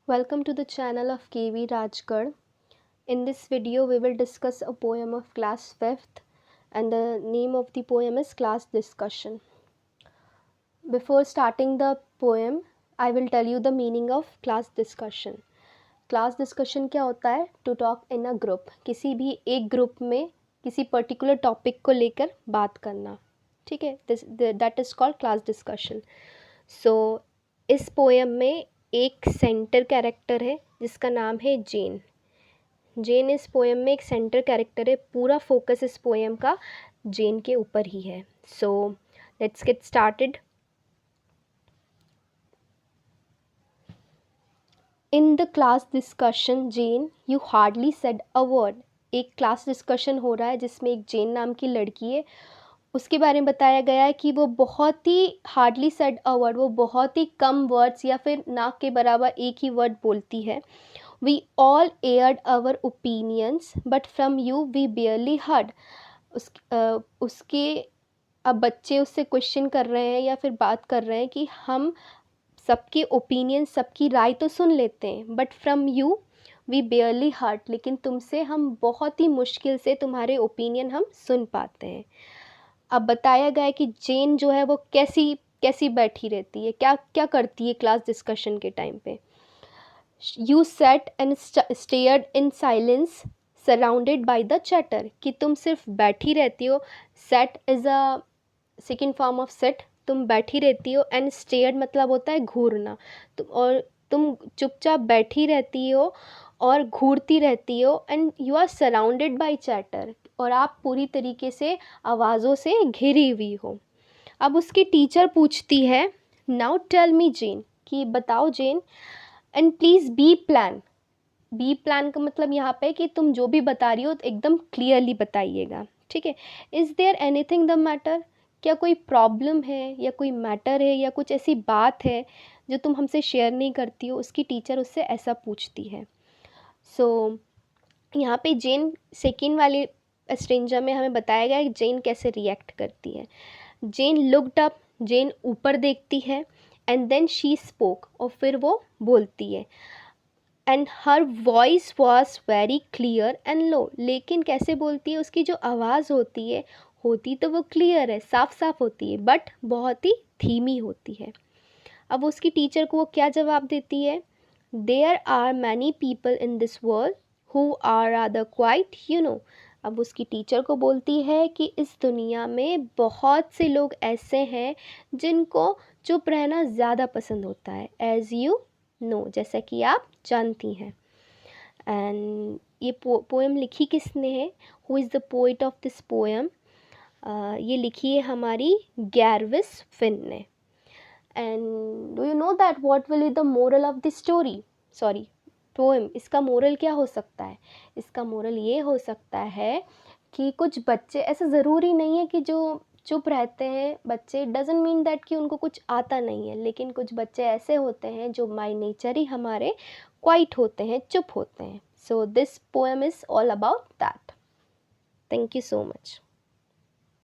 Welcome to the channel of KV Rajkar. In this video, we will discuss a poem of class 5th, and the name of the poem is Class Discussion. Before starting the poem, I will tell you the meaning of class discussion. Class discussion क्या होता है? To talk in a group, किसी भी एक group में किसी particular topic को लेकर बात करना, ठीक है. That is called class discussion. So इस पोएम में एक सेंटर कैरेक्टर है जिसका नाम है जेन. जेन इस पोएम में एक सेंटर कैरेक्टर है. पूरा फोकस इस पोएम का जेन के ऊपर ही है. So let's get started. In the class discussion when you hardly said a word. एक क्लास डिस्कशन हो रहा है जिसमें एक जेन नाम की लड़की है. उसके बारे में बताया गया है कि वो बहुत ही हार्डली सेड अ वर्ड, वो बहुत ही कम वर्ड्स या फिर ना के बराबर एक ही वर्ड बोलती है. We all aired our opinions but from you we barely heard. उसके अब बच्चे उससे क्वेश्चन कर रहे हैं या फिर बात कर रहे हैं कि हम सबके ओपिनियन, सबकी राय तो सुन लेते हैं, but from you we barely heard. लेकिन तुमसे हम बहुत ही मुश्किल से तुम्हारे ओपिनियन हम सुन पाते हैं. अब बताया गया है कि जेन जो है वो कैसी कैसी बैठी रहती है, क्या क्या करती है क्लास डिस्कशन के टाइम पे. You set and stared in silence surrounded by the chatter. कि तुम सिर्फ बैठी रहती हो. Set is a second form of set. तुम बैठी रहती हो. एंड स्टेयर्ड मतलब होता है घूरना. तुम चुपचाप बैठी रहती हो और घूरती रहती हो. And you are surrounded by chatter, और आप पूरी तरीके से आवाज़ों से घिरी हुई हो. अब उसकी टीचर पूछती है, नाउ टेल मी जेन, कि बताओ Jane, and please be plan. Be plan का मतलब यहाँ पे कि तुम जो भी बता रही हो तो एकदम क्लियरली बताइएगा, ठीक है. Is there anything the matter. क्या कोई प्रॉब्लम है या कोई मैटर है या कुछ ऐसी बात है जो तुम हमसे शेयर नहीं करती हो. उसकी टीचर उससे ऐसा पूछती है. सो यहाँ पे जेन सेकेंड वाली स्ट्रेंजर में हमें बताया गया है कि जेन कैसे रिएक्ट करती है. जेन लुक्ड अप. जेन ऊपर देखती है. एंड देन शी स्पोक, और फिर वो बोलती है. And her voice was very clear and low. लेकिन कैसे बोलती है, उसकी जो आवाज़ होती है, होती तो वो क्लियर है, साफ साफ होती है, बट बहुत ही धीमी होती है. अब उसकी टीचर को वो क्या जवाब देती है, there are many people in this world who are rather quiet you know. अब उसकी टीचर को बोलती है कि इस दुनिया में बहुत से लोग ऐसे हैं जिनको चुप रहना ज़्यादा पसंद होता है. एज़ यू नो, जैसा कि आप जानती हैं. एंड ये पोएम लिखी किसने है, who is the poet of this poem. ये लिखी है हमारी गैरविस फिन ने. And do you know that what will be the moral of the story, sorry poem. इसका मोरल क्या हो सकता है. इसका मोरल ये हो सकता है कि कुछ बच्चे, ऐसा ज़रूरी नहीं है कि जो चुप रहते हैं बच्चे, डजेंट मीन दैट कि उनको कुछ आता नहीं है. लेकिन कुछ बच्चे ऐसे होते हैं जो बाय नेचर ही हमारे क्वाइट होते हैं, चुप होते हैं. So this poem is all about that. Thank you so much.